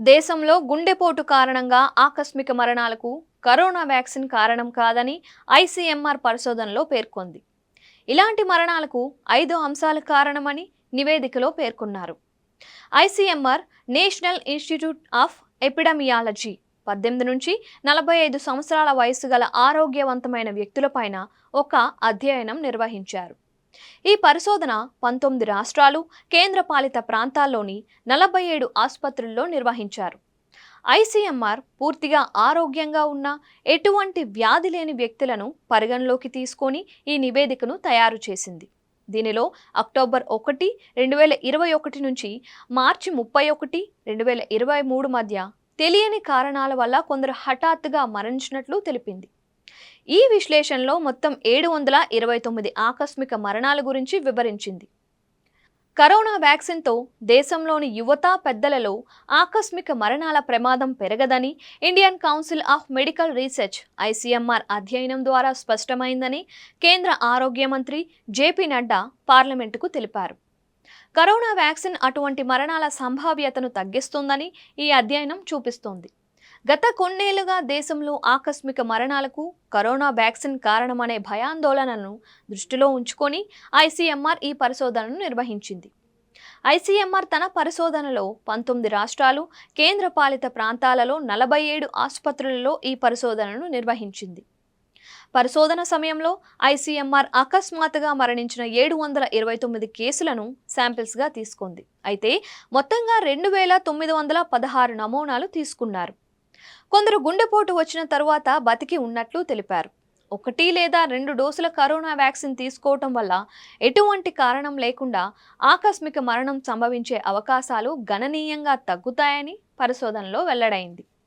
దేశంలో గుండెపోటు కారణంగా ఆకస్మిక మరణాలకు కరోనా వ్యాక్సిన్ కారణం కాదని ఐసీఎంఆర్ పరిశోధనలో పేర్కొంది. ఇలాంటి మరణాలకు 5 అంశాలు కారణమని నివేదికలో పేర్కొన్నారు. ICMR national institute of epidemiology 18 నుంచి 45 సంవత్సరాల వయసు గల ఆరోగ్యవంతమైన వ్యక్తులపైన ఒక అధ్యయనం నిర్వహించారు. ఈ పరిశోధన 19 రాష్ట్రాలు, కేంద్రపాలిత ప్రాంతాల్లోని 47 ఆసుపత్రుల్లో నిర్వహించారు. ఐసీఎంఆర్ పూర్తిగా ఆరోగ్యంగా ఉన్న ఎటువంటి వ్యాధి లేని వ్యక్తులను పరిగణలోకి తీసుకొని ఈ నివేదికను తయారు చేసింది. దీనిలో అక్టోబర్ 1, 2021 నుంచి మార్చి 31, 2023 మధ్య తెలియని కారణాల వల్ల కొందరు హఠాత్తుగా మరణించినట్లు తెలిపింది. ఈ విశ్లేషణలో మొత్తం 729 ఆకస్మిక మరణాల గురించి వివరించింది. కరోనా వ్యాక్సిన్తో దేశంలోని యువత, పెద్దలలో ఆకస్మిక మరణాల ప్రమాదం పెరగదని Indian council of medical research ICMR అధ్యయనం ద్వారా స్పష్టమైందని కేంద్ర ఆరోగ్య మంత్రి జేపీ నడ్డా పార్లమెంటుకు తెలిపారు. కరోనా వ్యాక్సిన్ అటువంటి మరణాల సంభావ్యతను తగ్గిస్తుందని ఈ అధ్యయనం చూపిస్తోంది. గత కొన్నేళ్లుగా దేశంలో ఆకస్మిక మరణాలకు కరోనా వ్యాక్సిన్ కారణమనే భయాందోళనను దృష్టిలో ఉంచుకొని ఐసీఎంఆర్ ఈ పరిశోధనను నిర్వహించింది. ఐసీఎంఆర్ తన పరిశోధనలో 19 రాష్ట్రాలు, కేంద్రపాలిత ప్రాంతాలలో 47 ఆసుపత్రులలో ఈ పరిశోధనను నిర్వహించింది. పరిశోధన సమయంలో ఐసీఎంఆర్ అకస్మాత్తుగా మరణించిన 729 కేసులను శాంపిల్స్గా తీసుకుంది. అయితే మొత్తంగా 2916 నమూనాలు తీసుకున్నారు. కొందరు గుండెపోటు వచ్చిన తరువాత బతికి ఉన్నట్లు తెలిపారు. 1 లేదా 2 డోసుల కరోనా వ్యాక్సిన్ తీసుకోవటం వల్ల ఎటువంటి కారణం లేకుండా ఆకస్మిక మరణం సంభవించే అవకాశాలు గణనీయంగా తగ్గుతాయని పరిశోధనలో వెల్లడైంది.